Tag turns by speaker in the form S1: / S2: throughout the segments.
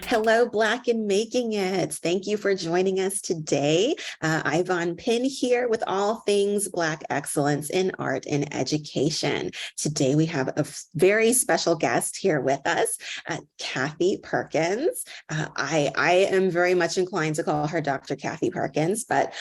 S1: Hello, Black and Making It. Thank you for joining us today. Ayvaunn Penn here with all things Black excellence in art and education. Today we have a very special guest here with us, Kathy Perkins. I am very much inclined to call her Dr. Kathy Perkins, but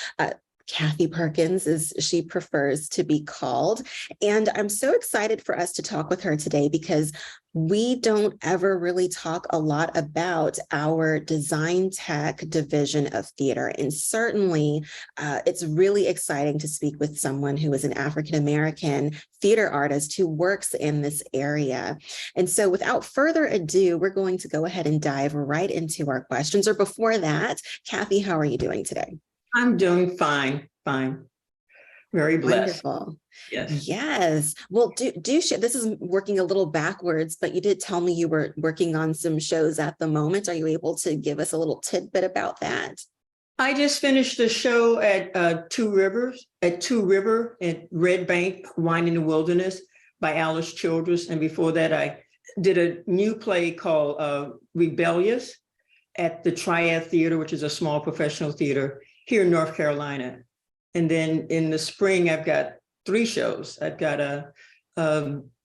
S1: Kathy Perkins is she prefers to be called. And I'm so excited for us to talk with her today because we don't ever really talk a lot about our design tech division of theater. And certainly it's really exciting to speak with someone who is an African-American theater artist who works in this area. And so without further ado, we're going to go ahead and dive right into our questions. Or before that, Kathy, how are you doing today?
S2: I'm doing fine. Very blessed.
S1: Wonderful.
S2: Yes.
S1: Yes. Well, do share. This is working a little backwards, but you did tell me you were working on some shows at the moment. Are you able to give us a little tidbit about that?
S2: I just finished a show at Two River at Red Bank, Wine in the Wilderness by Alice Childress. And before that, I did a new play called Rebellious at the Triad Theater, which is a small professional theater here in North Carolina. And then in the spring, I've got 3 shows. I've got a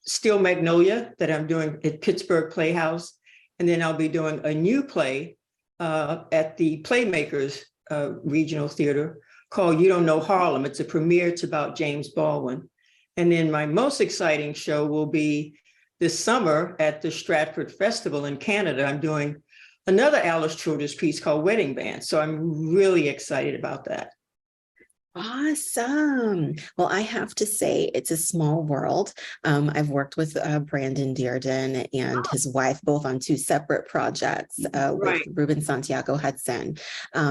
S2: Steel Magnolia that I'm doing at Pittsburgh Playhouse. And then I'll be doing a new play at the Playmakers Regional Theater called You Don't Know Harlem. It's a premiere. It's about James Baldwin. And then my most exciting show will be this summer at the Stratford Festival in Canada. I'm doing another Alice Childress piece called Wedding Band. So I'm really excited about that.
S1: Awesome. Well, I have to say it's a small world. I've worked with Brandon Dearden and his wife, both on 2 separate projects with Ruben Santiago Hudson.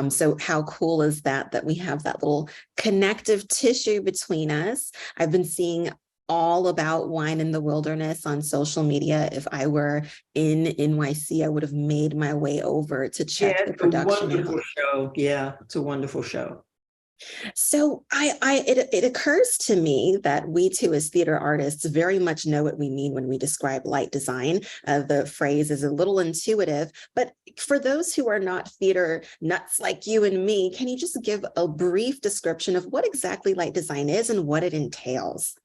S1: So how cool is that we have that little connective tissue between us. I've been seeing all about Wine in the Wilderness on social media. If I were in NYC, I would have made my way over to check the production.
S2: It's a wonderful show. Yeah, it's a wonderful show.
S1: So it occurs to me that we too, as theater artists, very much know what we mean when we describe light design. The phrase is a little intuitive, but for those who are not theater nuts like you and me, can you just give a brief description of what exactly light design is and what it entails?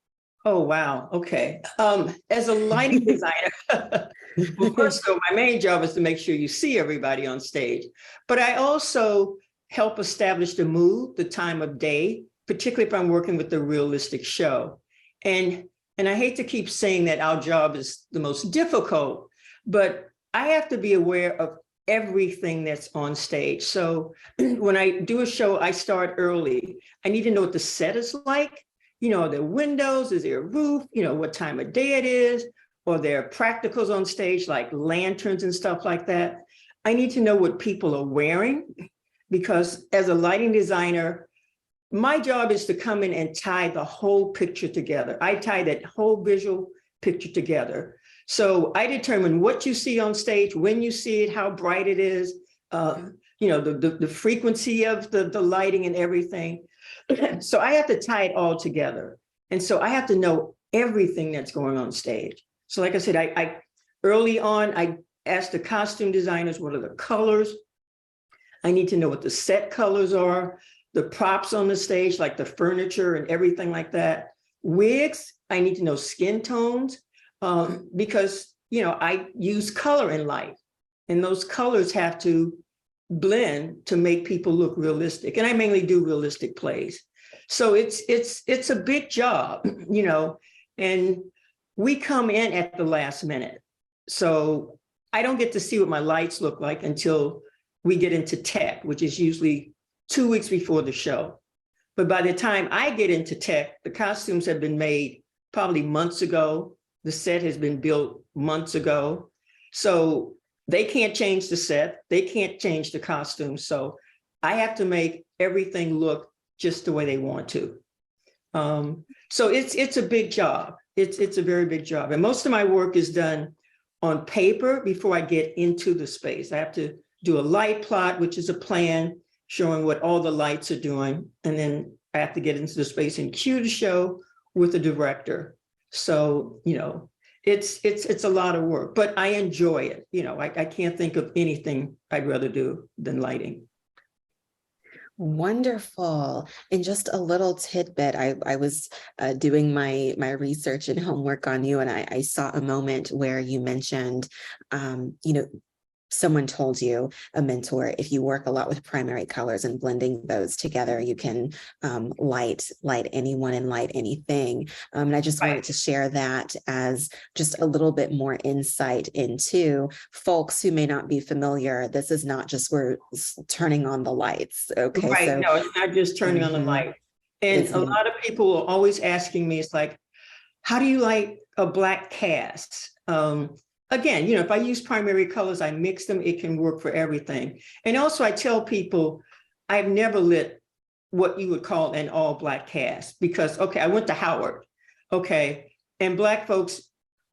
S2: Oh, wow. Okay. As a lighting designer, well, first of all, my main job is to make sure you see everybody on stage, but I also help establish the mood, the time of day, particularly if I'm working with a realistic show. And I hate to keep saying that our job is the most difficult, but I have to be aware of everything that's on stage. So when I do a show, I start early. I need to know what the set is like. You know, are there windows? Is there a roof? You know, what time of day it is? Or there are practicals on stage like lanterns and stuff like that. I need to know what people are wearing, because as a lighting designer, my job is to come in and tie the whole picture together. I tie that whole visual picture together. So I determine what you see on stage, when you see it, how bright it is, you know, the frequency of the lighting and everything. So I have to tie it all together. And so I have to know everything that's going on stage. So like I said, I early on, I asked the costume designers, what are the colors? I need to know what the set colors are, the props on the stage, like the furniture and everything like that. Wigs, I need to know skin tones, because, you know, I use color in light, and those colors have to blend to make people look realistic. And I mainly do realistic plays. So it's a big job, you know, and we come in at the last minute. So I don't get to see what my lights look like until we get into tech, which is usually 2 weeks before the show. But by the time I get into tech, the costumes have been made probably months ago. The set has been built months ago. So they can't change the set. They can't change the costumes. So I have to make everything look just the way they want to. So it's a big job. It's a very big job. And most of my work is done on paper before I get into the space. I have to do a light plot, which is a plan showing what all the lights are doing. And then I have to get into the space and cue the show with the director. So, it's a lot of work, but I enjoy it. I can't think of anything I'd rather do than lighting.
S1: Wonderful. And just a little tidbit, I was doing my research and homework on you, and I saw a moment where you mentioned, someone told you, a mentor, if you work a lot with primary colors and blending those together, you can light anyone and light anything. And I just wanted to share that as just a little bit more insight into folks who may not be familiar. This is not just we're turning on the lights. Okay.
S2: Right.
S1: So,
S2: no, it's not just turning on the light. And a lot of people are always asking me, it's like, how do you light a black cast? Again, if I use primary colors, I mix them, it can work for everything. And also I tell people, I've never lit what you would call an all black cast because, okay, I went to Howard, okay, and Black folks,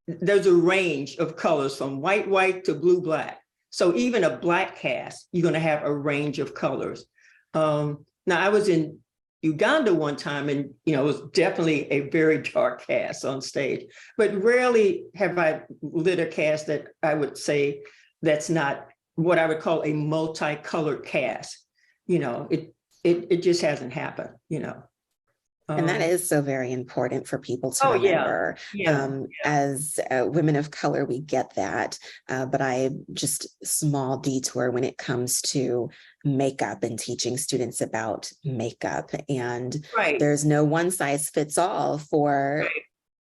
S2: there's a range of colors from white to blue-black. So even a black cast, you're gonna have a range of colors. Now I was in Uganda one time, and it was definitely a very dark cast on stage, but rarely have I lit a cast that I would say that's not what I would call a multicolored cast. It just hasn't happened.
S1: And that is so very important for people to remember. As women of color, we get that. But I just small detour when it comes to makeup and teaching students about makeup. And there's no one size fits all for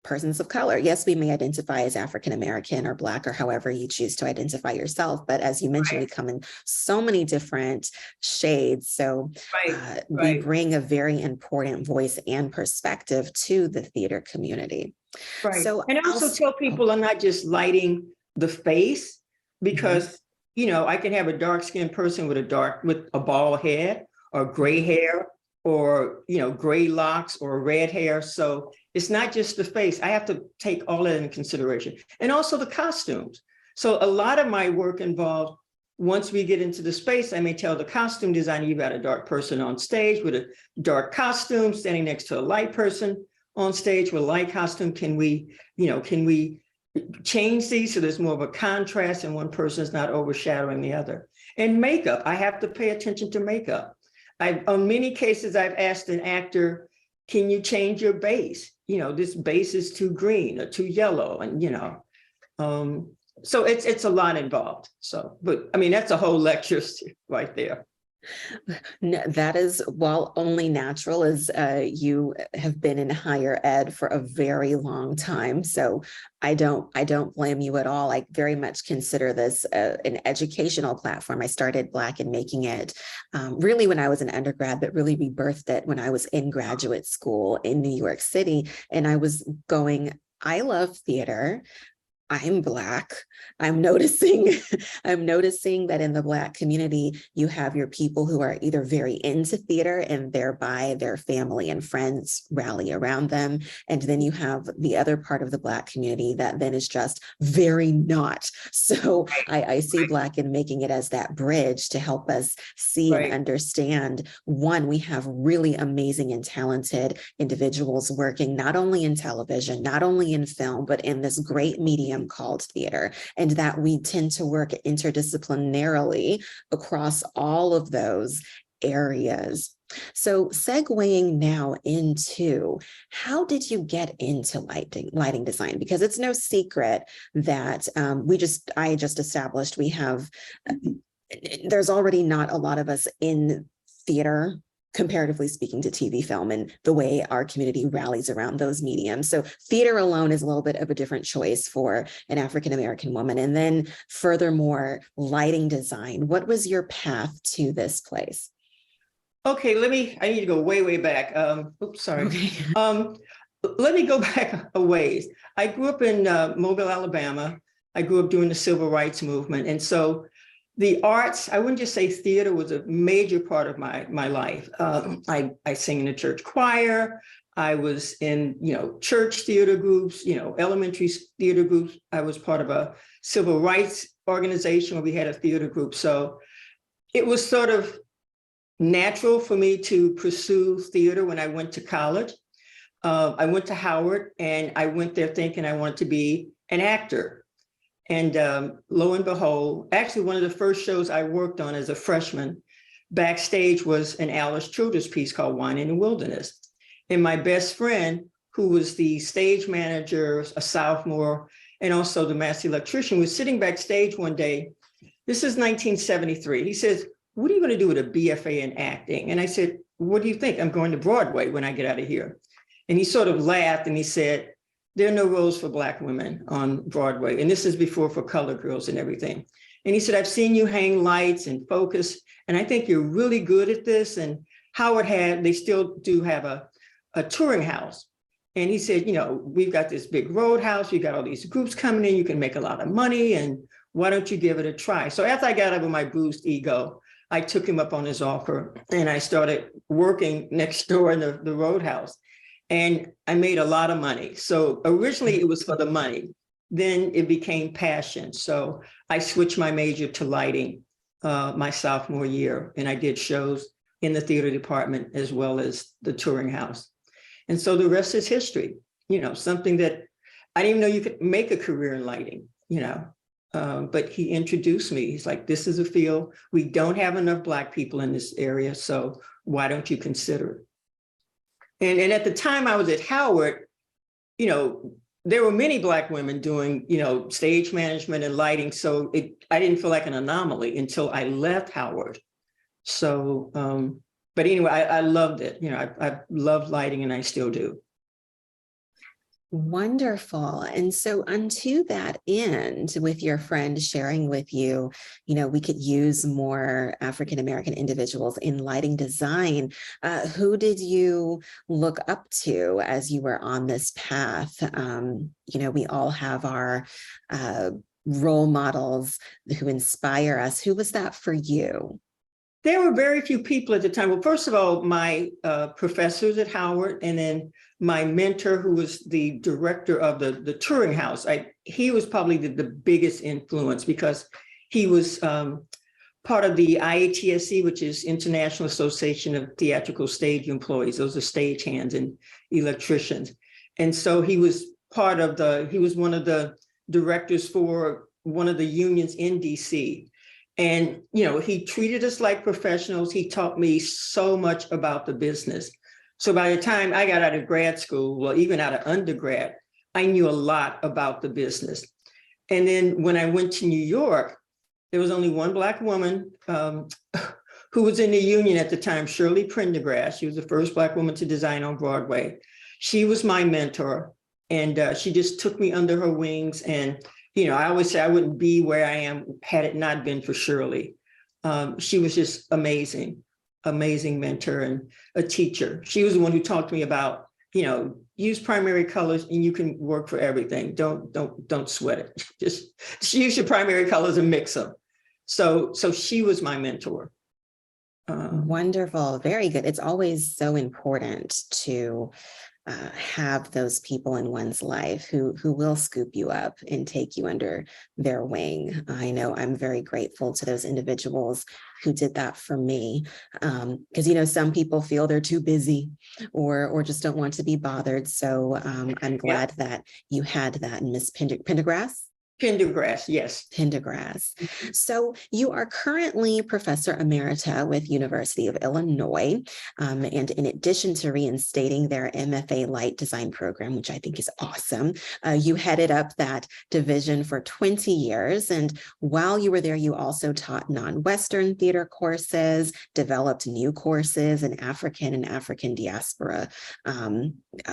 S1: persons of color. Yes, we may identify as African American or Black or however you choose to identify yourself. But as you mentioned, we come in so many different shades. So we bring a very important voice and perspective to the theater community.
S2: Right. So, and I also tell people I'm not just lighting the face because, I can have a dark-skinned person with a bald head or gray hair or, gray locks or red hair. So it's not just the face. I have to take all that into consideration. And also the costumes. So a lot of my work involved, once we get into the space, I may tell the costume designer, you've got a dark person on stage with a dark costume standing next to a light person on stage with a light costume. Can we change these so there's more of a contrast and one person is not overshadowing the other? And makeup, I have to pay attention to makeup. On many cases, I've asked an actor, can you change your base? This base is too green or too yellow, and so it's a lot involved. So, but I mean, that's a whole lecture right there.
S1: No, that is, while only natural, as you have been in higher ed for a very long time. So I don't blame you at all. I very much consider this an educational platform. I started Black in Making It really when I was an undergrad, but really rebirthed it when I was in graduate school in New York City. And I was going, I love theater. I'm Black. I'm noticing that in the Black community, you have your people who are either very into theater and thereby their family and friends rally around them. And then you have the other part of the Black community that then is just very not. So I see Black in Making It as that bridge to help us see and understand. One, we have really amazing and talented individuals working not only in television, not only in film, but in this great medium called theater, and that we tend to work interdisciplinarily across all of those areas. So segueing now into, how did you get into lighting design? Because it's no secret that I just established there's already not a lot of us in theater, comparatively speaking, to TV, film, and the way our community rallies around those mediums. So theater alone is a little bit of a different choice for an African-American woman. And then furthermore, lighting design. What was your path to this place?
S2: Okay, I need to go way back. Oops, sorry. Okay. Let me go back a ways. I grew up in Mobile, Alabama. I grew up during the Civil Rights Movement. And so the arts, I wouldn't just say theater was a major part of my life. I sing in the church choir. I was in, church theater groups, elementary theater groups. I was part of a civil rights organization where we had a theater group. So it was sort of natural for me to pursue theater when I went to college. I went to Howard and I went there thinking I wanted to be an actor. And lo and behold, actually one of the first shows I worked on as a freshman backstage was an Alice Childers piece called Wine in the Wilderness. And my best friend, who was the stage manager, a sophomore, and also the master electrician, was sitting backstage one day. This is 1973. He says, "What are you going to do with a BFA in acting?" And I said, "What do you think? I'm going to Broadway when I get out of here." And he sort of laughed and he said, "There are no roles for Black women on Broadway." And this is before for colored girls and everything. And he said, "I've seen you hang lights and focus, and I think you're really good at this." And Howard they still do have a touring house. And he said, "We've got this big roadhouse, you got all these groups coming in, you can make a lot of money, and why don't you give it a try?" So after I got over my bruised ego, I took him up on his offer and I started working next door in the roadhouse. And I made a lot of money. So originally it was for the money. Then it became passion. So I switched my major to lighting my sophomore year. And I did shows in the theater department as well as the touring house. And so the rest is history, something that I didn't even know you could make a career in lighting, but he introduced me. He's like, "This is a field. We don't have enough Black people in this area. So why don't you consider it?" And at the time I was at Howard, there were many Black women doing, stage management and lighting. So I didn't feel like an anomaly until I left Howard. So, but anyway, I loved it. I loved lighting and I still do.
S1: Wonderful. And so unto that end, with your friend sharing with you, we could use more African-American individuals in lighting design. Who did you look up to as you were on this path? We all have our role models who inspire us. Who was that for you?
S2: There were very few people at the time. Well, first of all, my professors at Howard, and then my mentor, who was the director of the touring house. He was probably the biggest influence because he was part of the IATSE, which is International Association of Theatrical Stage Employees. Those are stagehands and electricians. And so he was he was one of the directors for one of the unions in DC. And, he treated us like professionals. He taught me so much about the business. So by the time I got out of grad school, well, even out of undergrad, I knew a lot about the business. And then when I went to New York, there was only one Black woman who was in the union at the time, Shirley Prendergrass. She was the first Black woman to design on Broadway. She was my mentor, and she just took me under her wings. And I always say I wouldn't be where I am had it not been for Shirley. She was just amazing mentor and a teacher. She was the one who talked to me about, use primary colors and you can work for everything. Don't sweat it. Just use your primary colors and mix them. So she was my mentor.
S1: Wonderful. Very good. It's always so important to have those people in one's life who will scoop you up and take you under their wing. I know I'm very grateful to those individuals who did that for me. Because, some people feel they're too busy or just don't want to be bothered. So I'm glad that you had that, Miss Pendergrass.
S2: Pendergrass, yes.
S1: Pendergrass. So you are currently Professor Emerita with University of Illinois. And in addition to reinstating their MFA Light Design program, which I think is awesome, you headed up that division for 20 years. And while you were there, you also taught non-Western theater courses, developed new courses in African and African diaspora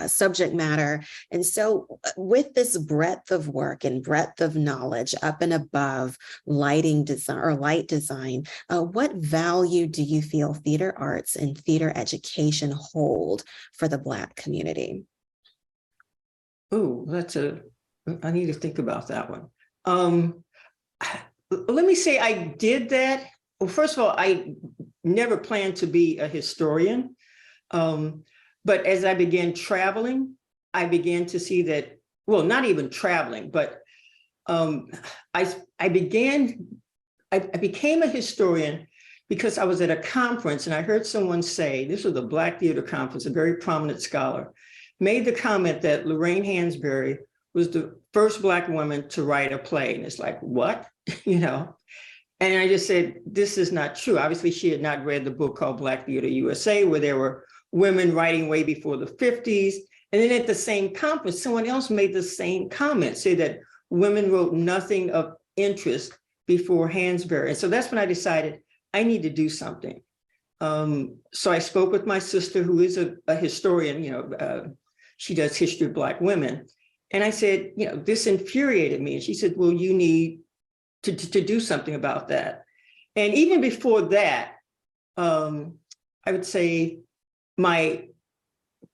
S1: subject matter. And so with this breadth of work and breadth of knowledge up and above lighting design or light design, what value do you feel theater arts and theater education hold for the Black community?
S2: Oh, I need to think about that one. Let me say I did that. Well, first of all, I never planned to be a historian. But as I began traveling, I began to see that, well, not even traveling, but I became a historian because I was at a conference and I heard someone say, this was a Black Theater conference, a very prominent scholar, made the comment that Lorraine Hansberry was the first Black woman to write a play. And it's like, what? You know? And I just said, this is not true. Obviously, she had not read the book called Black Theater USA, where there were women writing way before the 50s. And then at the same conference, someone else made the same comment, say that women wrote nothing of interest before Hansberry. And so that's when I decided I need to do something. So I spoke with my sister, who is a historian, she does history of Black women. And I said, this infuriated me. And she said, well, you need to do something about that. And even before that, I would say my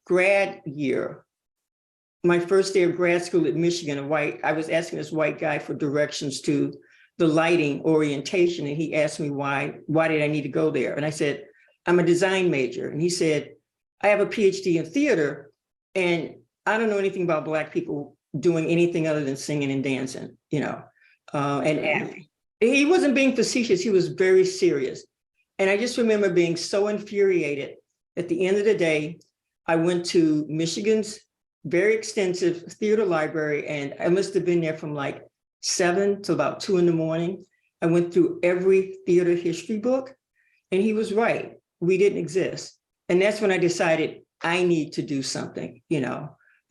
S2: grad year, my first day of grad school at Michigan, I was asking this white guy for directions to the lighting orientation. And he asked me why did I need to go there? And I said, I'm a design major. And he said, I have a PhD in theater and I don't know anything about Black people doing anything other than singing and dancing, and acting. He wasn't being facetious, he was very serious. And I just remember being so infuriated. At the end of the day, I went to Michigan's very extensive theater library, and I must have been there from like 7 to about 2 in the morning. I went through every theater history book, and he was right. We didn't exist. And that's when I decided I need to do something,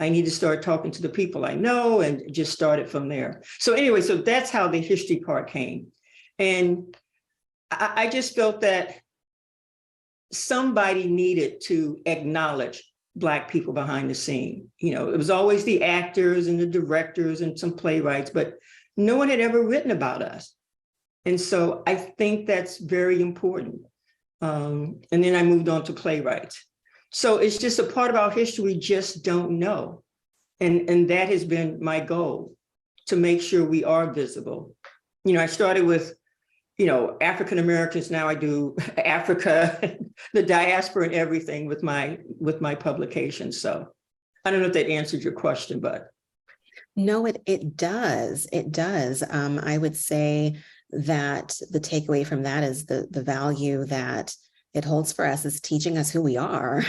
S2: I need to start talking to the people I know, and just started from there. So anyway, so that's how the history part came. And I just felt that somebody needed to acknowledge Black people behind the scene. It was always the actors and the directors and some playwrights, but no one had ever written about us. And so I think that's very important. And then I moved on to playwrights. So it's just a part of our history we just don't know. And that has been my goal, to make sure we are visible. I started with, African Americans. Now I do Africa, the diaspora and everything with my publications. So I don't know if that answered your question, but.
S1: No, it does. It does. I would say that the takeaway from that is the value that it holds for us is teaching us who we are.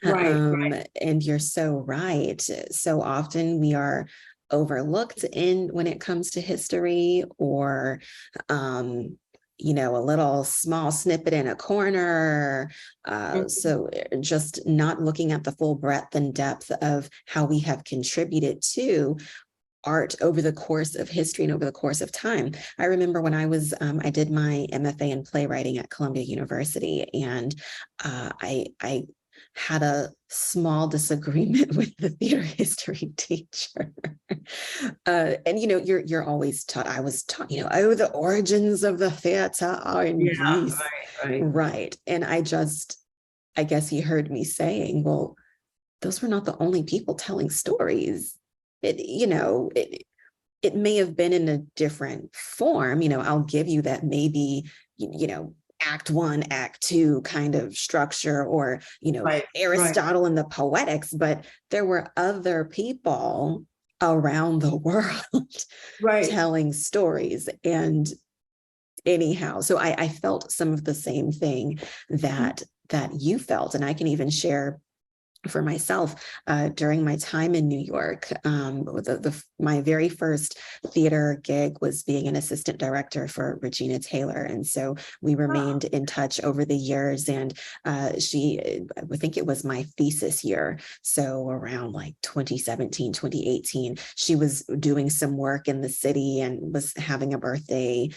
S2: Right.
S1: And you're so right. So often we are overlooked when it comes to history, or a little small snippet in a corner. So just not looking at the full breadth and depth of how we have contributed to art over the course of history and over the course of time. I remember when I did my MFA in playwriting at Columbia University, and I had a small disagreement with the theater history teacher. And you're always taught, I was taught, the origins of the theater are in Greece. Right. And I guess he heard me saying, well, those were not the only people telling stories. It may have been in a different form. I'll give you that, maybe, act 1, act 2 kind of structure, or, Aristotle and the Poetics, but there were other people around the world telling stories. And anyhow, so I felt some of the same thing that you felt. And I can even share for myself, during my time in New York, my very first theater gig was being an assistant director for Regina Taylor. And so we remained in touch over the years. And I think it was my thesis year. So around like 2017, 2018, she was doing some work in the city and was having a birthday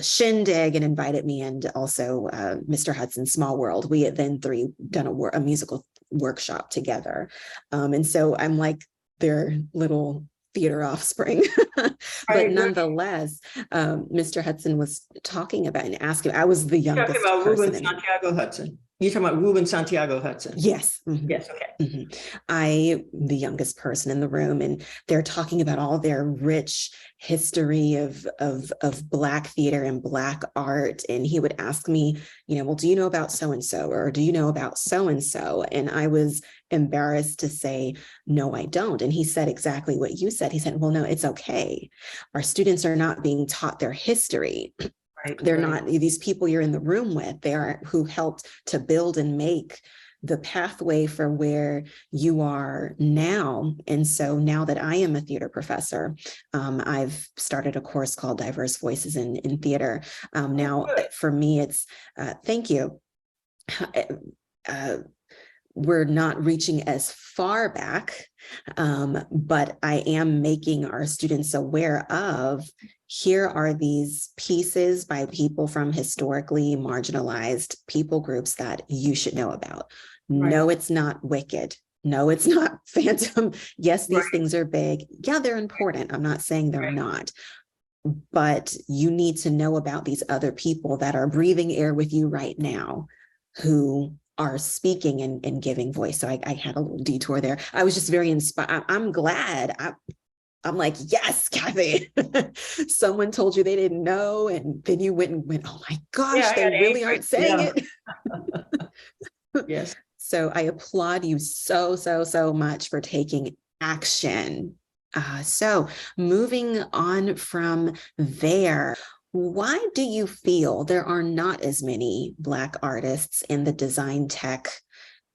S1: shindig and invited me, and also Mr. Hudson's Small World. We had then done a musical workshop together. And so I'm like their little theater offspring. But nonetheless, Mr. Hudson was talking about and asking, I was the youngest person.
S2: Santiago Hudson. You're talking about Ruben Santiago Hudson?
S1: Yes.
S2: Yes, okay.
S1: I'm the youngest person in the room, and they're talking about all their rich history of Black theater and Black art. And he would ask me, well, do you know about so-and-so, or do you know about so-and-so? And I was embarrassed to say, no, I don't. And he said exactly what you said. He said, well, no, it's okay. Our students are not being taught their history.
S2: Right,
S1: They're
S2: right.
S1: not, these people you're in the room with, they are who helped to build and make the pathway for where you are now. And so now that I am a theater professor, I've started a course called Diverse Voices in Theater. Now, for me, it's, thank you. We're not reaching as far back, but I am making our students aware of, here are these pieces by people from historically marginalized people groups that you should know about. Right. No, it's not Wicked. No, it's not Phantom. Yes, these things are big. Yeah, they're important. I'm not saying they're not. But you need to know about these other people that are breathing air with you right now, who are speaking and giving voice. So I had a little detour there. I was just very inspired. I'm glad. I'm like, yes, Kathy, someone told you they didn't know. And then you went, oh my gosh, they really aren't saying it.
S2: Yes.
S1: So I applaud you so much for taking action. So moving on from there, why do you feel there are not as many Black artists in the design tech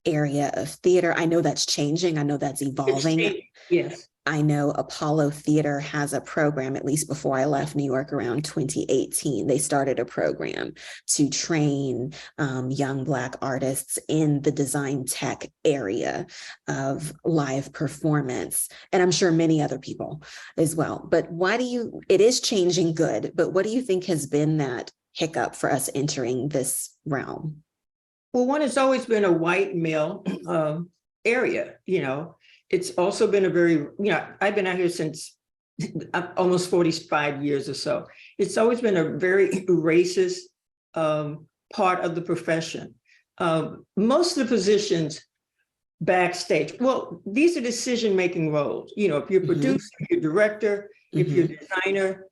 S1: area of theater? I know that's changing. I know that's evolving.
S2: Yes.
S1: I know Apollo Theater has a program, at least before I left New York around 2018, they started a program to train young Black artists in the design tech area of live performance. And I'm sure many other people as well. But it is changing good, but what do you think has been that hiccup for us entering this realm?
S2: Well, one, has always been a white male area, It's also been a very, I've been out here since almost 45 years or so. It's always been a very racist part of the profession. Most of the positions backstage, well, these are decision-making roles. If you're producer, if you're director, if you're designer,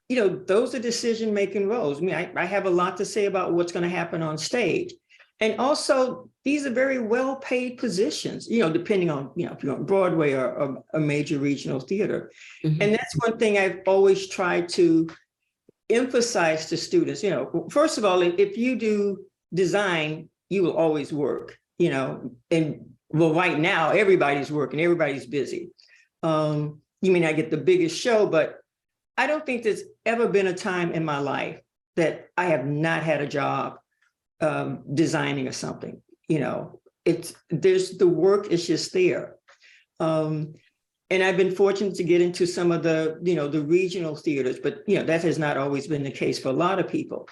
S2: those are decision-making roles. I mean, I have a lot to say about what's going to happen on stage. And also, these are very well-paid positions, depending on, if you're on Broadway or a major regional theater. And that's one thing I've always tried to emphasize to students. First of all, if you do design, you will always work, and well, right now, everybody's working, everybody's busy. You may not get the biggest show, but I don't think there's ever been a time in my life that I have not had a job designing or something. There's the work is just there. And I've been fortunate to get into some of the, the regional theaters, but that has not always been the case for a lot of people.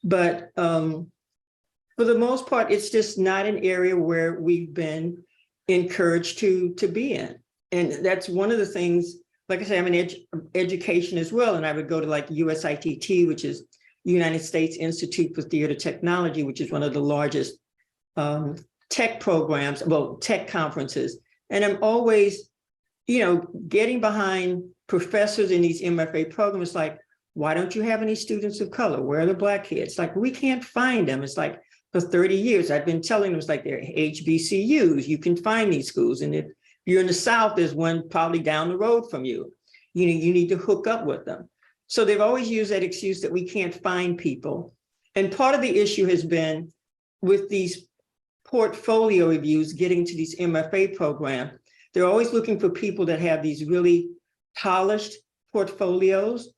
S2: But for the most part, it's just not an area where we've been encouraged to be in. And that's one of the things, like I say, I'm in education as well. And I would go to like USITT, which is United States Institute for Theater Technology, which is one of the largest tech programs, tech conferences. And I'm always, getting behind professors in these MFA programs, like, why don't you have any students of color? Where are the Black kids? Like, we can't find them. It's like, for 30 years, I've been telling them, it's like, they're HBCUs. You can find these schools. And if you're in the South, there's one probably down the road from you. You need to hook up with them. So they've always used that excuse that we can't find people. And part of the issue has been with these portfolio reviews, getting to these MFA programs, they're always looking for people that have these really polished portfolios.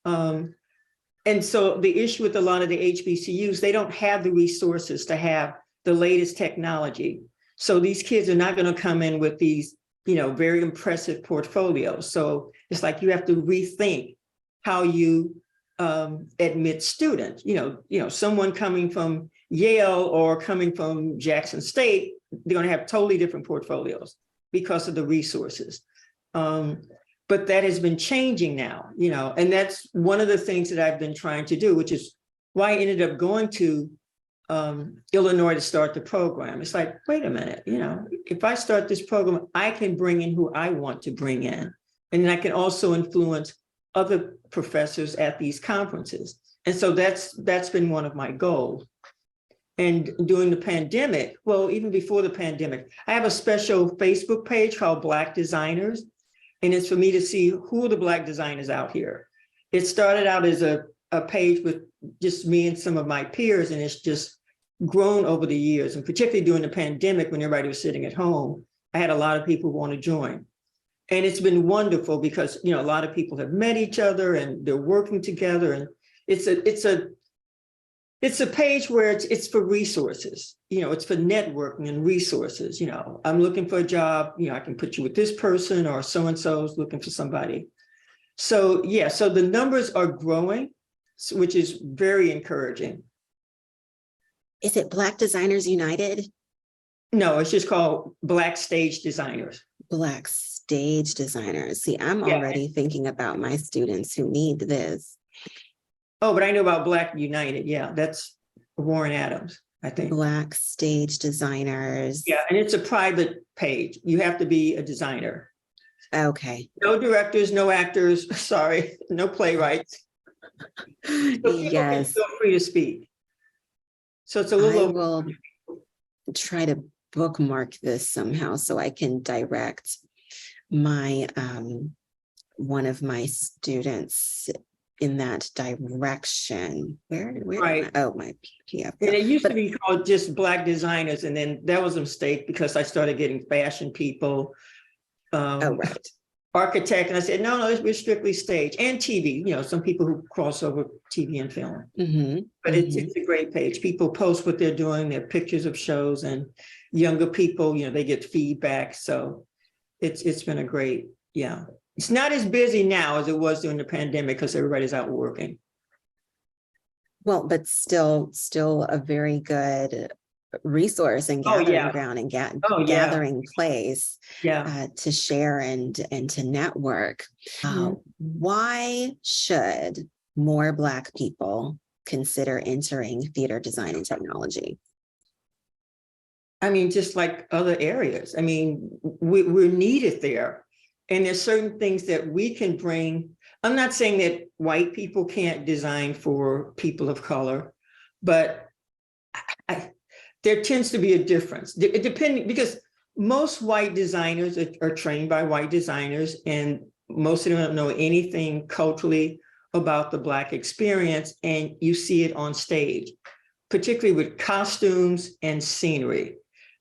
S2: And so the issue with a lot of the HBCUs, they don't have the resources to have the latest technology. So these kids are not going to come in with these, very impressive portfolios. So it's like you have to rethink how you admit students. Someone coming from Yale or coming from Jackson State, they're going to have totally different portfolios because of the resources. But that has been changing now, and that's one of the things that I've been trying to do, which is why I ended up going to Illinois to start the program. It's like, wait a minute, if I start this program, I can bring in who I want to bring in. And I can also influence other professors at these conferences. And so that's been one of my goals. And during the pandemic, well, even before the pandemic, I have a special Facebook page called Black Designers. And it's for me to see who are the Black designers out here. It started out as a page with just me and some of my peers, and it's just grown over the years. And particularly during the pandemic, when everybody was sitting at home, I had a lot of people who want to join. And it's been wonderful because, a lot of people have met each other and they're working together. And it's a page where it's for resources, it's for networking and resources. I'm looking for a job, I can put you with this person, or so-and-so is looking for somebody. So, yeah, so the numbers are growing, which is very encouraging.
S1: Is it Black Designers United?
S2: No, it's just called Black Stage Designers.
S1: Black Stage Designers. See, I'm already thinking about my students who need this.
S2: Oh, but I know about Black United. Yeah, that's Warren Adams, I think.
S1: Black Stage Designers.
S2: Yeah, and it's a private page. You have to be a designer.
S1: Okay.
S2: No directors, no actors, sorry, no playwrights. So
S1: yes.
S2: Feel free to speak. So it's a little.
S1: I will try to bookmark this somehow so I can direct my one of my students in that direction. Where
S2: right.
S1: My PDF.
S2: And it used to be called just Black Designers, and then that was a mistake because I started getting fashion people.
S1: Right.
S2: Architect, and I said, no, we're strictly stage and TV. Some people who cross over TV and film. But it's a great page. People post what they're doing, their pictures of shows, and younger people, they get feedback. So it's been a great, It's not as busy now as it was during the pandemic because everybody's out working.
S1: Well, but still a very good resource and gathering ground and gathering place to share and to network. Why should more Black people consider entering theater design and technology?
S2: I mean, just like other areas. I mean, we're needed there. And there's certain things that we can bring. I'm not saying that white people can't design for people of color, but there tends to be a difference. Depending, because most white designers are trained by white designers, and most of them don't know anything culturally about the Black experience, and you see it on stage, particularly with costumes and scenery.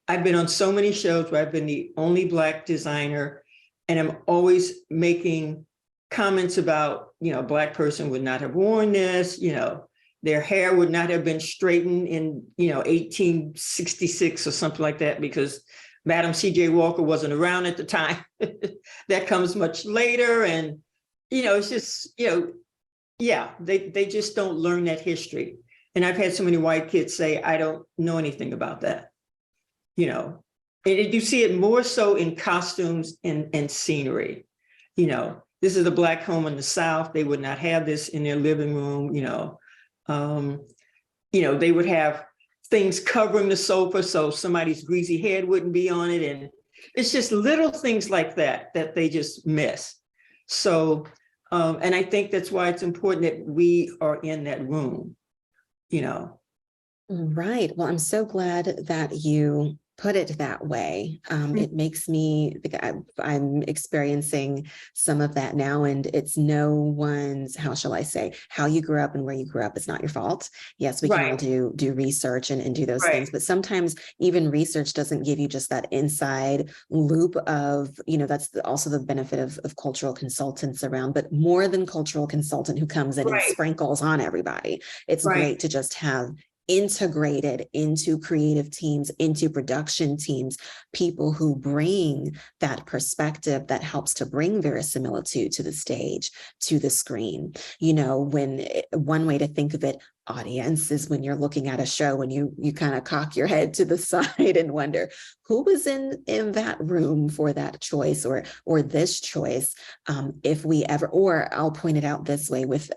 S2: I've been on so many shows where I've been the only Black designer, and I'm always making comments about, a Black person would not have worn this, their hair would not have been straightened in, 1866 or something like that, because Madam C.J. Walker wasn't around at the time. That comes much later. And, it's just, they just don't learn that history. And I've had so many white kids say, I don't know anything about that, and you see it more so in costumes and scenery. This is a Black home in the South. They would not have this in their living room, they would have things covering the sofa so somebody's greasy head wouldn't be on it. And it's just little things like that they just miss. So, and I think that's why it's important that we are in that room,
S1: Right. Well, I'm so glad that you put it that way. It makes me, I'm experiencing some of that now, and it's no one's, how shall I say, how you grew up and where you grew up is not your fault. Yes, we can all do research and do those things, but sometimes even research doesn't give you just that inside loop of, that's also the benefit of cultural consultants around, but more than cultural consultant who comes in and sprinkles on everybody. It's great to just have integrated into creative teams, into production teams, people who bring that perspective that helps to bring verisimilitude to the stage, to the screen. When one way to think of it, audience is when you're looking at a show and you kind of cock your head to the side and wonder who was in that room for that choice or this choice. If we ever, or I'll point it out this way with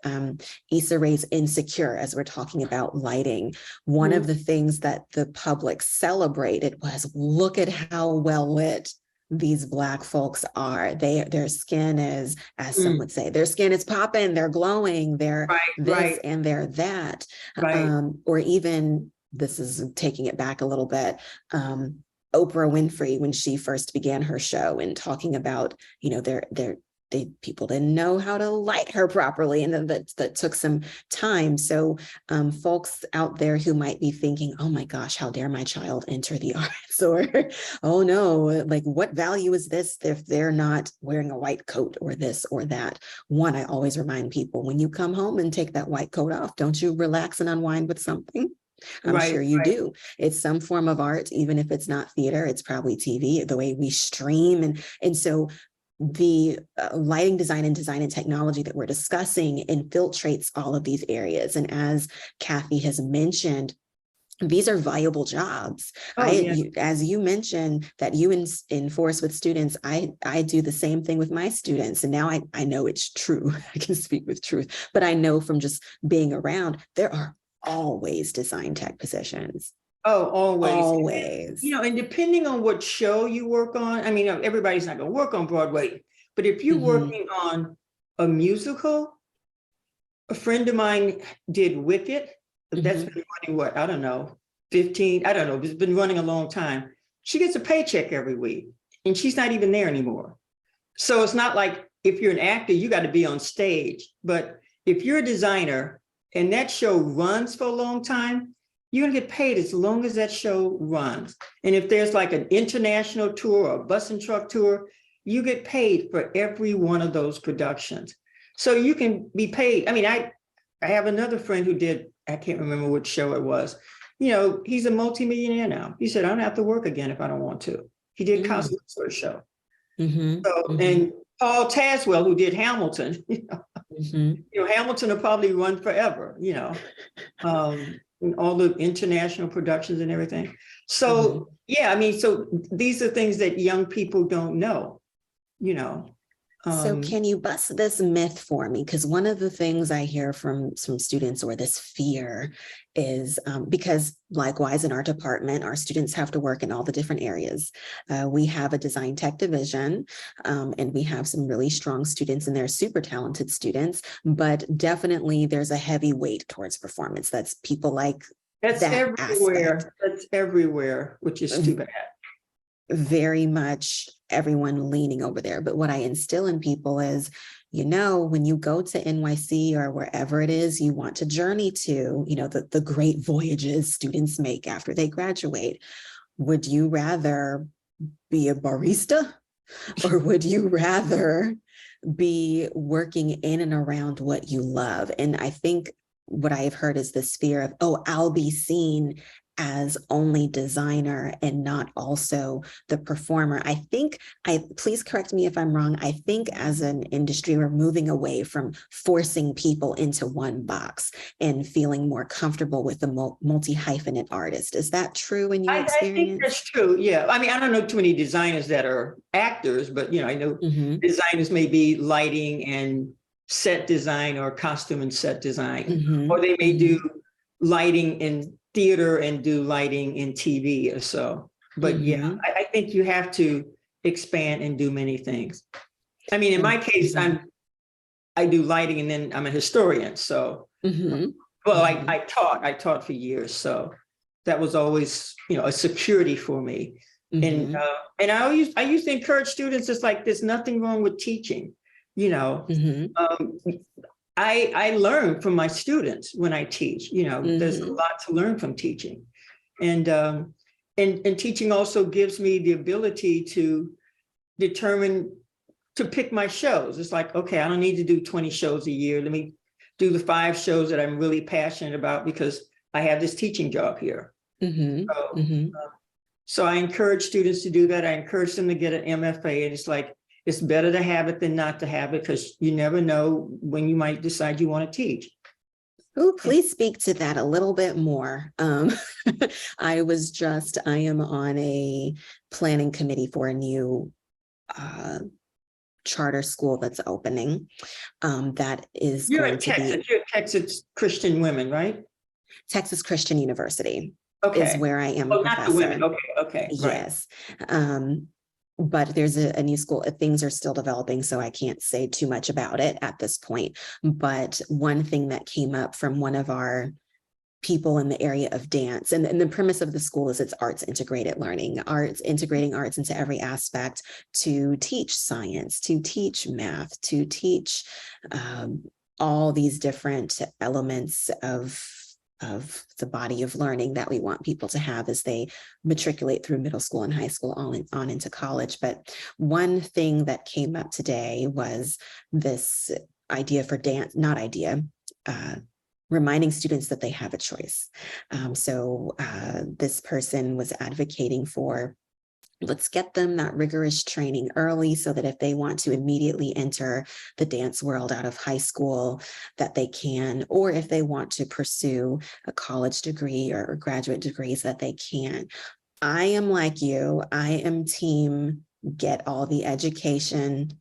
S1: Issa Rae's Insecure, as we're talking about lighting, one of the things that the public celebrated was, look at how well lit these Black folks are. Their skin is, as some would say, their skin is popping, they're glowing, they're this and they're that. Or even, this is taking it back a little bit, Oprah Winfrey, when she first began her show and talking about, you know, people didn't know how to light her properly, and that took some time. So folks out there who might be thinking, oh my gosh, how dare my child enter the arts, or oh no, like what value is this if they're not wearing a white coat or this or that? One, I always remind people, when you come home and take that white coat off, don't you relax and unwind with something? I'm sure you do. It's some form of art, even if it's not theater, it's probably TV, the way we stream. And so the lighting design and technology that we're discussing infiltrates all of these areas. And as Kathy has mentioned, these are viable jobs. As you mentioned that you enforce with students, I do the same thing with my students. And now I know it's true. I can speak with truth, but I know from just being around, there are always design tech positions.
S2: Oh, always.
S1: Always.
S2: You know, and depending on what show you work on, I mean, everybody's not going to work on Broadway, but if you're working on a musical, a friend of mine did Wicked. That's been running, what, I don't know, 15, I don't know, it's been running a long time. She gets a paycheck every week and she's not even there anymore. So it's not like if you're an actor, you got to be on stage. But if you're a designer and that show runs for a long time, you're gonna get paid as long as that show runs. And if there's like an international tour or a bus and truck tour, you get paid for every one of those productions. So you can be paid. I mean, I have another friend who did, I can't remember which show it was. You know, he's a multimillionaire now. He said, I don't have to work again if I don't want to. He did costumes for a show. And Paul Tazwell, who did Hamilton, you know, Hamilton will probably run forever, you know. And all the international productions and everything. So, yeah, I mean, so these are things that young people don't know, you know.
S1: So can you bust this myth for me? Because one of the things I hear from some students, or this fear, is because likewise in our department, our students have to work in all the different areas. We have a design tech division, and we have some really strong students, and they're super talented students, but definitely there's a heavy weight towards performance. That's people like
S2: that's
S1: that
S2: everywhere.
S1: aspect.
S2: That's everywhere, which is too bad.
S1: Very much everyone leaning over there. But what I instill in people is, you know, when you go to NYC or wherever it is you want to journey to, you know, the great voyages students make after they graduate, would you rather be a barista, or would you rather be working in and around what you love? And I think what I have heard is this fear of, oh, I'll be seen as only designer and not also the performer. I think, please correct me if I'm wrong, I think as an industry, we're moving away from forcing people into one box and feeling more comfortable with the multi-hyphenate artist. Is that true in your experience?
S2: I think that's true, yeah. I mean, I don't know too many designers that are actors, but, you know, I know designers may be lighting and set design, or costume and set design, or they may do lighting in theater and do lighting in TV or so. But yeah, I think you have to expand and do many things. I mean, in my case, I do lighting, and then I'm a historian. So, well, I taught for years. So that was always, you know, a security for me. And I used to encourage students, it's like, there's nothing wrong with teaching, you know. I learn from my students when I teach, you know, there's a lot to learn from teaching. And teaching also gives me the ability to determine, to pick my shows. It's like, okay, I don't need to do 20 shows a year. Let me do the 5 shows that I'm really passionate about because I have this teaching job here. So I encourage students to do that. I encourage them to get an MFA, and it's like, it's better to have it than not to have it, because you never know when you might decide you want to teach.
S1: Oh, please speak to that a little bit more. I am on a planning committee for a new uh, charter school that's opening. That is
S2: You're
S1: going
S2: in
S1: to be
S2: Texas. You're Texas Christian women, right?
S1: Texas Christian University is
S2: Okay.
S1: where I am a
S2: Oh, not the women.
S1: professor.
S2: Okay. Okay. Right.
S1: Yes. But there's a new school. Things are still developing, so I can't say too much about it at this point. But one thing that came up from one of our people in the area of dance, and the premise of the school is it's arts integrated learning, arts integrating arts into every aspect to teach science, to teach math, to teach all these different elements of the body of learning that we want people to have as they matriculate through middle school and high school on into college. But one thing that came up today was this idea for dance, not idea, reminding students that they have a choice. This person was advocating for, let's get them that rigorous training early so that if they want to immediately enter the dance world out of high school, that they can, or if they want to pursue a college degree or graduate degrees, that they can. I am like you, I am team get all the education.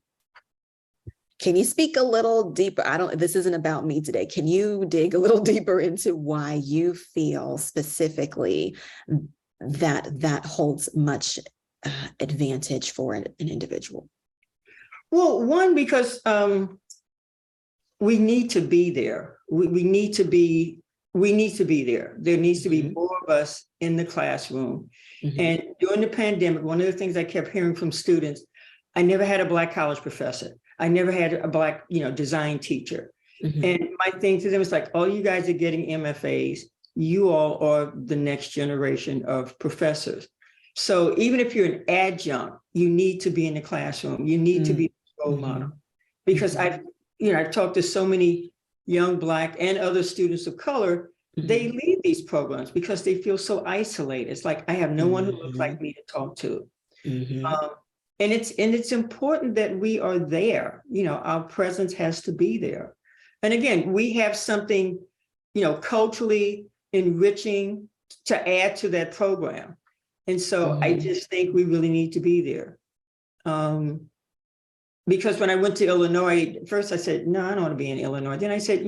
S1: Can you speak a little deeper? This isn't about me today. Can you dig a little deeper into why you feel specifically that holds much advantage for an individual?
S2: Well, one, because we need to be there. We need to be there. There needs to be more of us in the classroom. And during the pandemic, one of the things I kept hearing from students, I never had a Black college professor. I never had a Black, design teacher. And my thing to them is like, all you guys are getting MFAs. You all are the next generation of professors. So even if you're an adjunct, you need to be in the classroom. You need to be a role model. Because I've talked to so many young Black and other students of color, they leave these programs because they feel so isolated. It's like, I have no one who looks like me to talk to. And it's important that we are there. Our presence has to be there. And again, we have something, culturally enriching to add to that program. And so I just think we really need to be there. Because when I went to Illinois, first I said, no, I don't want to be in Illinois. Then I said,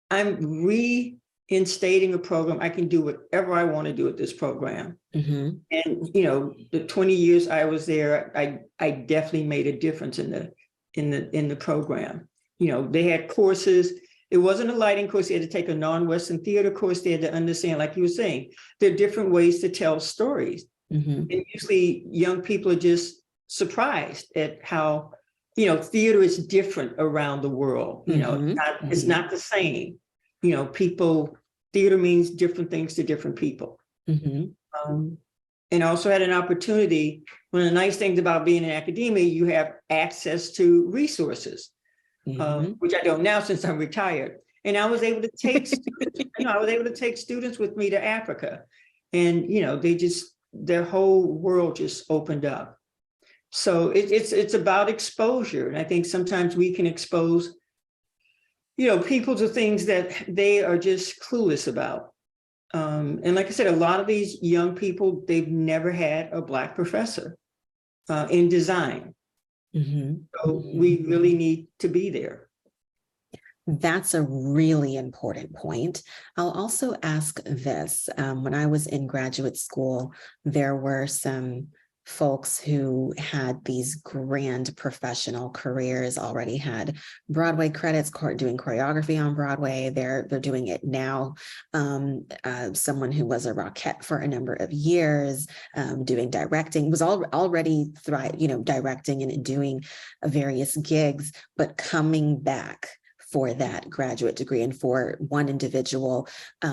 S2: I'm reinstating a program. I can do whatever I want to do with this program. And, the 20 years I was there, I definitely made a difference in the program. They had courses. It wasn't a lighting course. They had to take a non-Western theater course. They had to understand, like you were saying, there are different ways to tell stories. And usually young people are just surprised at how, theater is different around the world. It's not the same. Theater means different things to different people. And also had an opportunity. One of the nice things about being in academia, you have access to resources. Which I don't now since I'm retired. And I was able to take students, with me to Africa. And, their whole world just opened up. So it's about exposure. And I think sometimes we can expose, people to things that they are just clueless about. And like I said, a lot of these young people, they've never had a Black professor in design. So we really need to be there.
S1: That's a really important point. I'll also ask this. When I was in graduate school, there were some folks who had these grand professional careers, already had Broadway credits, doing choreography on Broadway. They're doing it now. Someone who was a Rockette for a number of years, doing directing, was already directing and doing various gigs, but coming back for that graduate degree. And for one individual,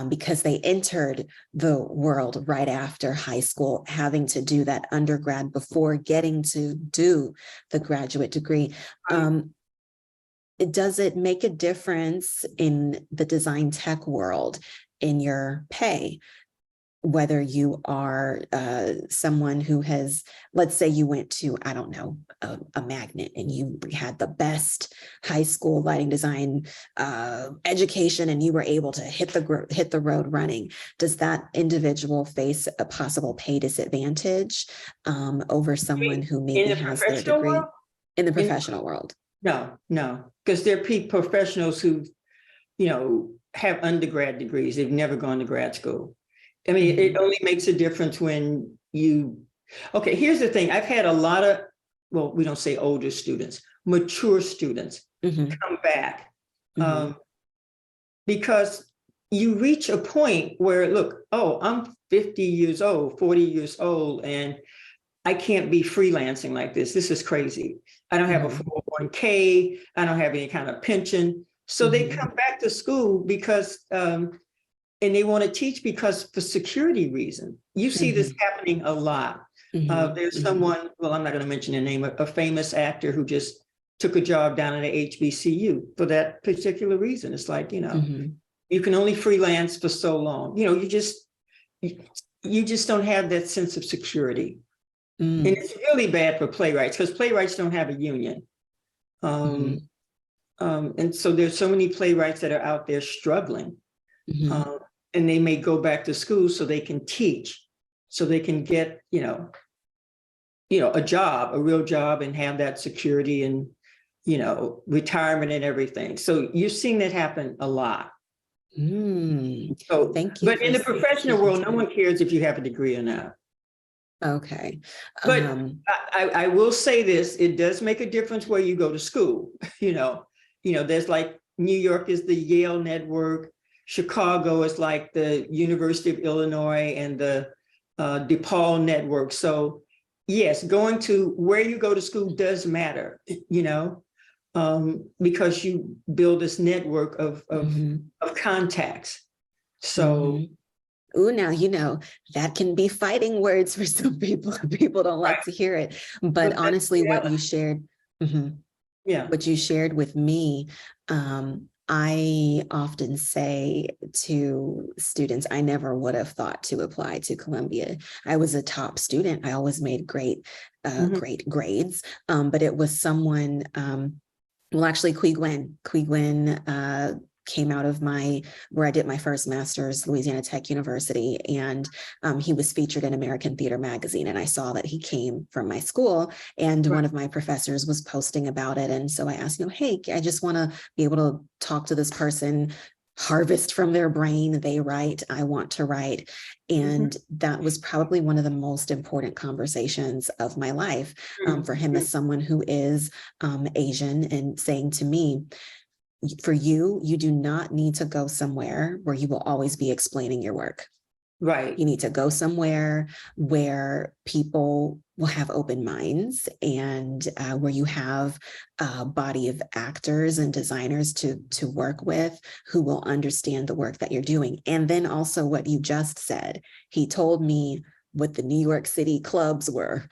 S1: because they entered the world right after high school, having to do that undergrad before getting to do the graduate degree. Does it make a difference in the design tech world in your pay? whether you are someone who has, let's say you went to, I don't know, a magnet and you had the best high school lighting design education and you were able to hit the road running. Does that individual face a possible pay disadvantage over someone who maybe
S2: In the
S1: has their
S2: professional
S1: degree
S2: world?
S1: in the professional world?
S2: No, because there are professionals who, have undergrad degrees. They've never gone to grad school. I mean, it only makes a difference when okay, here's the thing. I've had a lot of, well, we don't say older students, mature students come back because you reach a point where, look, oh, I'm 50 years old, 40 years old, and I can't be freelancing like this. This is crazy. I don't have a 401k. I don't have any kind of pension. So they come back to school because, and they want to teach because for security reason. You see this happening a lot. There's someone, well, I'm not going to mention the name, a famous actor who just took a job down at a HBCU for that particular reason. It's like, you can only freelance for so long. You just don't have that sense of security. And it's really bad for playwrights because playwrights don't have a union. And so there's so many playwrights that are out there struggling. And they may go back to school so they can teach, so they can get, a job, a real job, and have that security and, retirement and everything. So you're seeing that happen a lot. So,
S1: thank you.
S2: But in the professional world, no one cares if you have a degree or not.
S1: Okay.
S2: But I will say this, it does make a difference where you go to school. There's like New York is the Yale network. Chicago is like the University of Illinois and the DePaul network. So yes, going to where you go to school does matter, because you build this network of contacts. So
S1: ooh, now, that can be fighting words for some people. People don't like to hear it. But honestly, what you shared, what you shared with me, I often say to students, I never would have thought to apply to Columbia. I was a top student. I always made great grades. But it was someone, well, actually, Qui Gwen came out of where I did my first master's, Louisiana Tech University, and he was featured in American Theater Magazine. And I saw that he came from my school, and one of my professors was posting about it. And so I asked, hey, I just want to be able to talk to this person, harvest from their brain. They write, I want to write. And that was probably one of the most important conversations of my life for him as someone who is Asian, and saying to me, for you do not need to go somewhere where you will always be explaining your work.
S2: Right.
S1: You need to go somewhere where people will have open minds, and where you have a body of actors and designers to work with who will understand the work that you're doing. And then also what you just said, he told me what the New York City clubs were.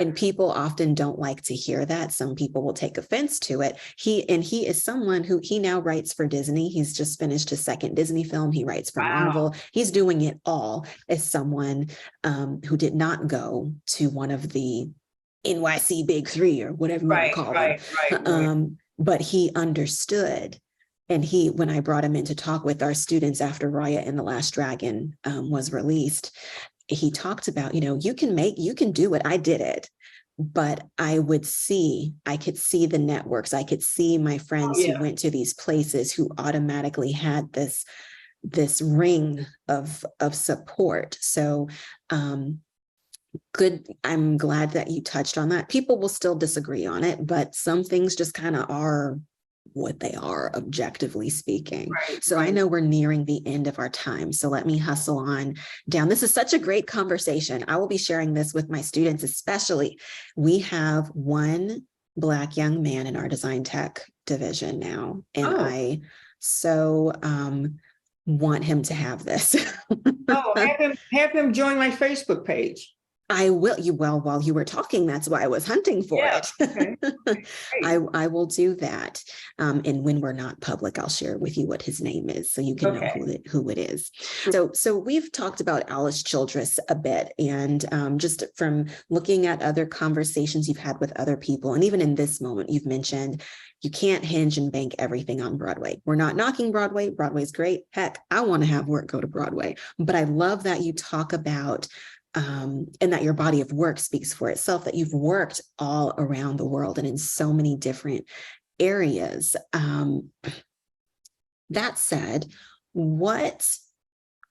S1: And people often don't like to hear that. Some people will take offense to it. He is someone who he now writes for Disney. He's just finished his second Disney film. He writes for Marvel. He's doing it all as someone who did not go to one of the NYC Big Three or whatever you want to call them. But he understood. And when I brought him in to talk with our students after Raya and the Last Dragon was released, he talked about, you can do it. I did it, but I could see the networks. I could see my friends who went to these places who automatically had this ring of support. So, good. I'm glad that you touched on that. People will still disagree on it, but some things just kind of are what they are, objectively speaking. So I know we're nearing the end of our time. So let me hustle on down. This is such a great conversation. I will be sharing this with my students, especially. We have one Black young man in our design tech division now. And I so want him to have this.
S2: Have him join my Facebook page.
S1: I will. Well, while you were talking, that's why I was hunting for
S2: Yeah.
S1: it.
S2: Okay. Great.
S1: I will do that. And when we're not public, I'll share with you what his name is so you can know
S2: Okay.
S1: who it is. So we've talked about Alice Childress a bit, and just from looking at other conversations you've had with other people, and even in this moment, you've mentioned you can't hinge and bank everything on Broadway. We're not knocking Broadway. Broadway's great. Heck, I want to have work go to Broadway. But I love that you talk about and that your body of work speaks for itself, that you've worked all around the world and in so many different areas. That said, what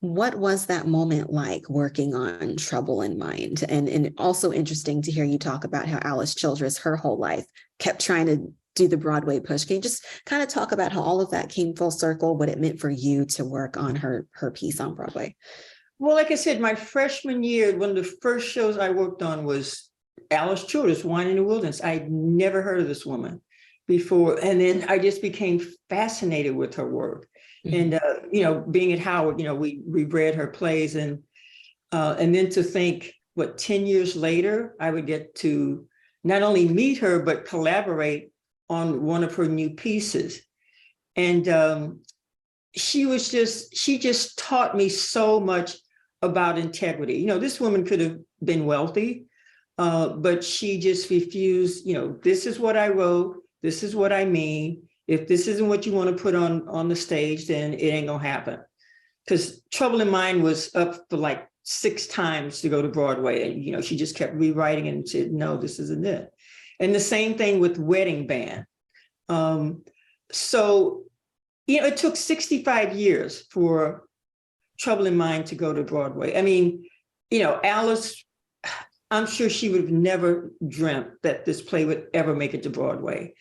S1: was that moment like working on Trouble in Mind? And also interesting to hear you talk about how Alice Childress, her whole life, kept trying to do the Broadway push. Can you just kind of talk about how all of that came full circle, what it meant for you to work on her piece on Broadway?
S2: Well, like I said, my freshman year, one of the first shows I worked on was Alice Childress, Wine in the Wilderness. I'd never heard of this woman before. And then I just became fascinated with her work.
S1: Mm-hmm.
S2: And, being at Howard, we reread her plays and then to think, 10 years later, I would get to not only meet her, but collaborate on one of her new pieces. And she just taught me so much about integrity. This woman could have been wealthy, but she just refused, this is what I wrote, this is what I mean. If this isn't what you want to put on the stage, then it ain't gonna happen. Because Trouble in Mind was up for like 6 times to go to Broadway. And, she just kept rewriting it and said, no, this isn't it. And the same thing with Wedding Band. So, it took 65 years for Trouble in Mind to go to Broadway. I mean, Alice, I'm sure she would have never dreamt that this play would ever make it to Broadway.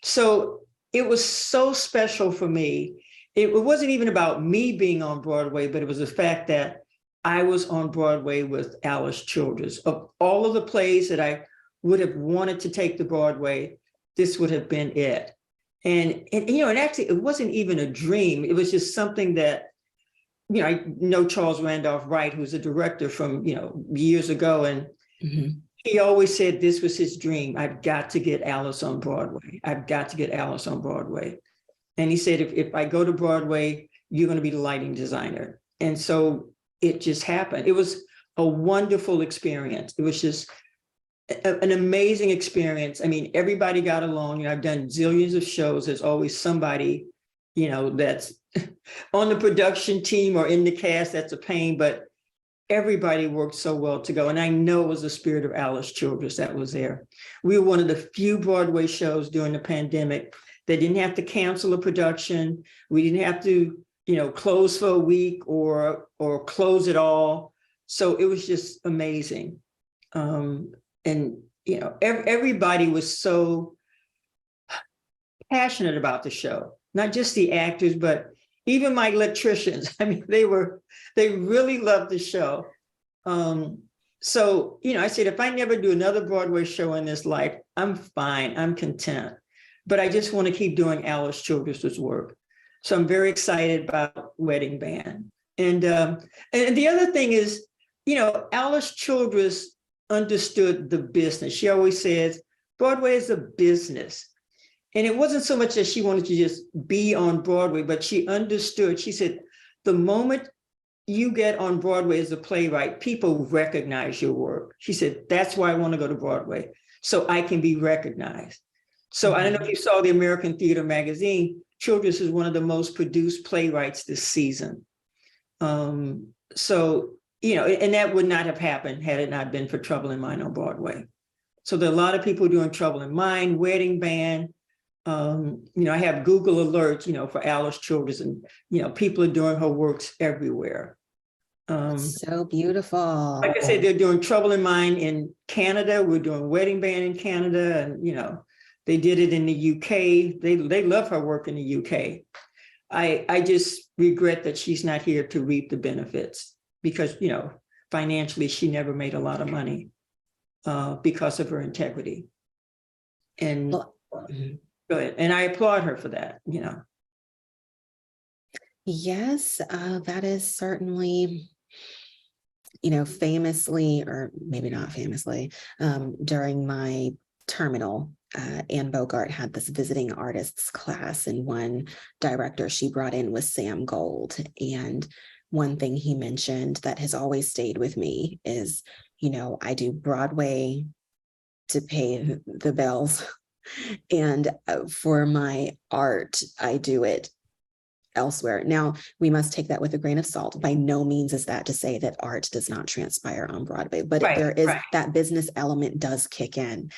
S2: So it was so special for me. It wasn't even about me being on Broadway, but it was the fact that I was on Broadway with Alice Childress. Of all of the plays that I would have wanted to take to Broadway, this would have been it. And actually, it wasn't even a dream. It was just something that, I know Charles Randolph Wright, who's a director from, years ago. And
S1: Mm-hmm.
S2: he always said this was his dream. I've got to get Alice on Broadway. I've got to get Alice on Broadway. And he said, if I go to Broadway, you're going to be the lighting designer. And so it just happened. It was a wonderful experience. It was just an amazing experience. I mean, everybody got along. I've done zillions of shows. There's always somebody, that's on the production team or in the cast. That's a pain, but everybody worked so well to go. And I know it was the spirit of Alice Childress that was there. We were one of the few Broadway shows during the pandemic that didn't have to cancel a production. We didn't have to, close for a week or close it all. So it was just amazing. And everybody was so passionate about the show, not just the actors, but even my electricians. I mean, they really loved the show. So, I said, if I never do another Broadway show in this life, I'm fine, I'm content. But I just want to keep doing Alice Childress's work. So I'm very excited about Wedding Band. And the other thing is, Alice Childress understood the business. She always says, Broadway is a business. And it wasn't so much that she wanted to just be on Broadway, but she understood. She said, the moment you get on Broadway as a playwright, people recognize your work. She said, that's why I want to go to Broadway, so I can be recognized. So I don't know if you saw the American Theater magazine, Childress is one of the most produced playwrights this season. So, and that would not have happened had it not been for Trouble in Mind on Broadway. So there are a lot of people doing Trouble in Mind, Wedding Band. I have Google alerts, for Alice Childress, and, people are doing her works everywhere.
S1: So beautiful.
S2: Like I said, they're doing Trouble in Mind in Canada. We're doing Wedding Band in Canada, and, they did it in the UK. They love her work in the UK. I just regret that she's not here to reap the benefits because, financially, she never made a lot of money because of her integrity. And go ahead. And I applaud her for that,
S1: Yes, that is certainly famously, or maybe not famously, during my terminal, Anne Bogart had this visiting artists class, and one director she brought in was Sam Gold. And one thing he mentioned that has always stayed with me is, I do Broadway to pay the bills. And for my art, I do it elsewhere. Now, we must take that with a grain of salt. By no means is that to say that art does not transpire on Broadway, but there is that business element does kick in,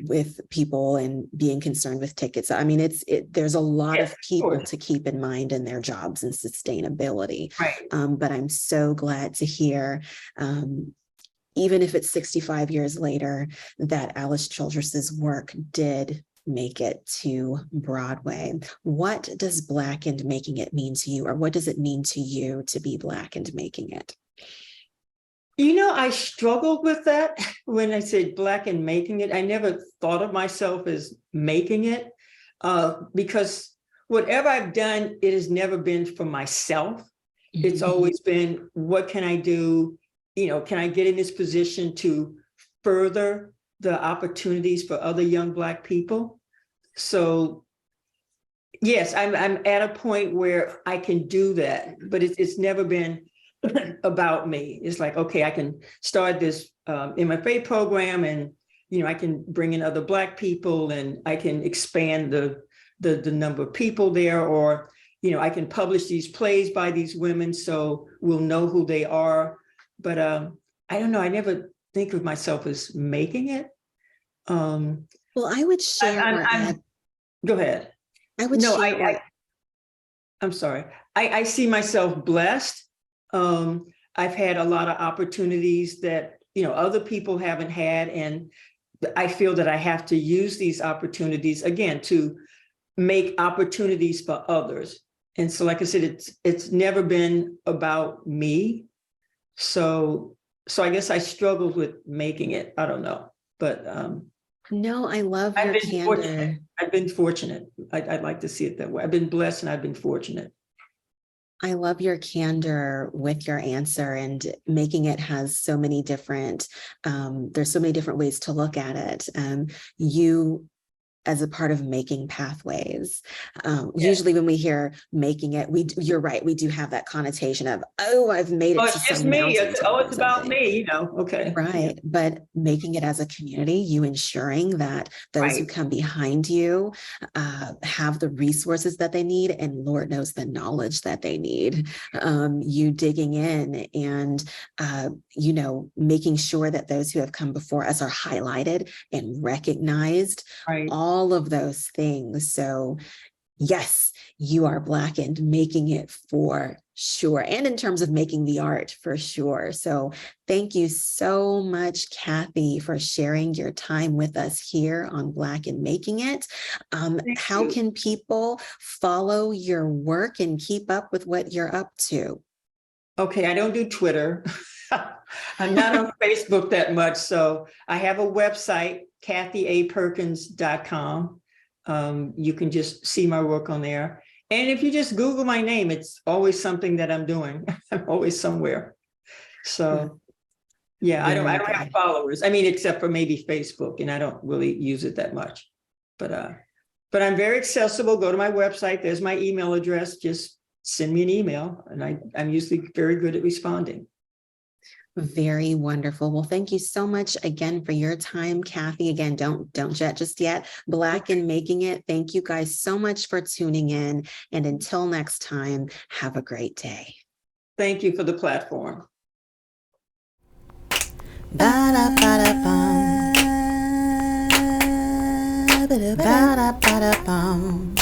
S1: with people and being concerned with tickets. I mean, there's a lot of people to keep in mind in their jobs and sustainability. But I'm so glad to hear, even if it's 65 years later, that Alice Childress's work did make it to Broadway. What does Blackened Making It mean to you, or what does it mean to you to be Blackened Making It?
S2: I struggled with that when I said Blackened Making It. I never thought of myself as making it, because whatever I've done, it has never been for myself. Mm-hmm. It's always been, what can I do? Can I get in this position to further the opportunities for other young Black people? So yes, I'm at a point where I can do that, but it's never been about me. It's like, okay, I can start this MFA program, and I can bring in other Black people, and I can expand the number of people there, or I can publish these plays by these women so we'll know who they are. But I don't know. I never think of myself as making it.
S1: Well, I would share.
S2: Go ahead.
S1: I would share.
S2: I'm sorry. I see myself blessed. I've had a lot of opportunities that other people haven't had, and I feel that I have to use these opportunities again to make opportunities for others. And so, like I said, it's never been about me. So I guess I struggled with making it. I don't know, but
S1: no, I love your candor.
S2: I've been fortunate. I'd like to see it that way. I've been blessed and I've been fortunate.
S1: I love your candor with your answer, and making it has so many different, there's so many different ways to look at it. You, as a part of making pathways. Usually when we hear making it, you're right, we do have that connotation of, oh, I've made it to some mountain.
S2: It's about me, okay.
S1: Right, but making it as a community, you ensuring that those who come behind you have the resources that they need, and Lord knows the knowledge that they need. You digging in and, making sure that those who have come before us are highlighted and recognized. All of those things. So yes, you are Blackened, making it for sure. And in terms of making the art, for sure. So thank you so much, Kathy, for sharing your time with us here on Blackened Making It. How can people follow your work and keep up with what you're up to?
S2: Okay, I don't do Twitter. I'm not on Facebook that much. So I have a website, KathyAPerkins.com. You can just see my work on there. And if you just Google my name, it's always something that I'm doing. I'm always somewhere. So yeah, I don't have followers. I mean, except for maybe Facebook, and I don't really use it that much. But I'm very accessible. Go to my website. There's my email address. Just send me an email, and I'm usually very good at responding.
S1: Very wonderful. Well, thank you so much again for your time, Kathy. Again, don't jet just yet. Blackened Making It. Thank you guys so much for tuning in. And until next time, have a great day.
S2: Thank you for the platform.
S3: Ba-da-ba-da-bum. Ba-da-ba-da-bum.